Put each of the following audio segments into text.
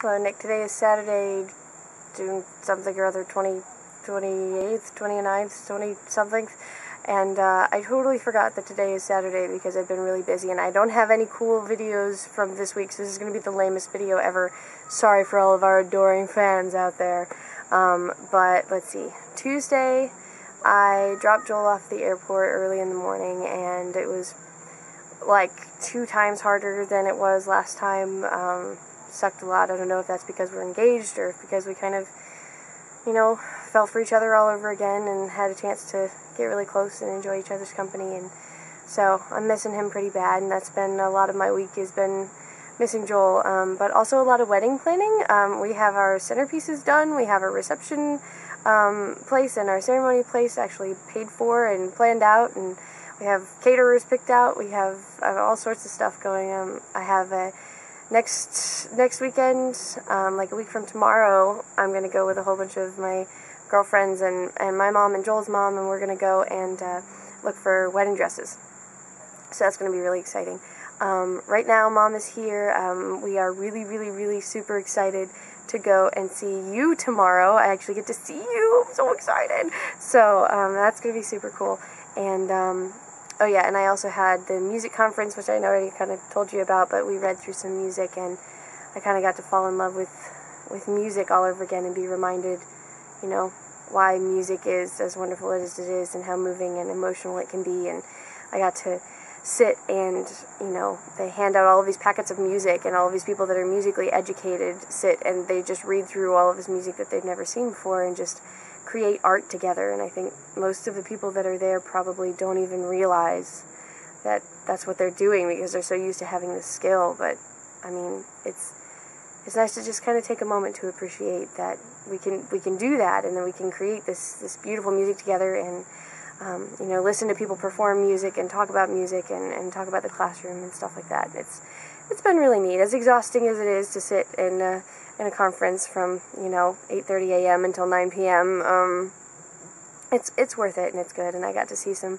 Hello, Nick. Today is Saturday, June something or other, 28th, 29th, 20-something. And I totally forgot that today is Saturday because I've been really busy and I don't have any cool videos from this week, so this is going to be the lamest video ever. Sorry for all of our adoring fans out there. But let's see. Tuesday, I dropped Joel off at the airport early in the morning and it was like 2 times harder than it was last time. Sucked a lot. I don't know if that's because we're engaged or if because we kind of, fell for each other all over again and had a chance to get really close and enjoy each other's company. And so I'm missing him pretty bad, and that's been a lot of my week has been missing Joel, but also a lot of wedding planning. We have our centerpieces done, we have our reception place and our ceremony place actually paid for and planned out, and we have caterers picked out, we have all sorts of stuff going. I have a next weekend, like a week from tomorrow, I'm going to go with a whole bunch of my girlfriends and my mom and Joel's mom, and we're going to go and look for wedding dresses. So that's going to be really exciting. Right now, Mom is here. We are really super excited to go and see you tomorrow. I actually get to see you. I'm so excited. So that's going to be super cool. And oh yeah, and I also had the music conference, which I know I already kind of told you about, but we read through some music, and I kind of got to fall in love with music all over again and be reminded, why music is as wonderful as it is and how moving and emotional it can be. And I got to sit and, they hand out all of these packets of music, and all of these people that are musically educated sit and they just read through all of this music that they've never seen before and just create art together. And I think most of the people that are there probably don't even realize that that's what they're doing because they're so used to having this skill. But I mean, it's nice to just kind of take a moment to appreciate that we can do that, and then we can create this beautiful music together, and listen to people perform music and talk about music and talk about the classroom and stuff like that. It's been really neat. As exhausting as it is to sit in a conference from 8:30 a.m. until 9 p.m. It's worth it, and it's good. And I got to see some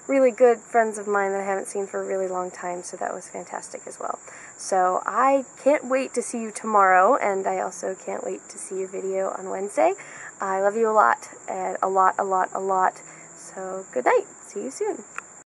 really good friends of mine that I haven't seen for a really long time, so that was fantastic as well. So I can't wait to see you tomorrow, and I also can't wait to see your video on Wednesday. I love you a lot, and a lot. So good night. See you soon.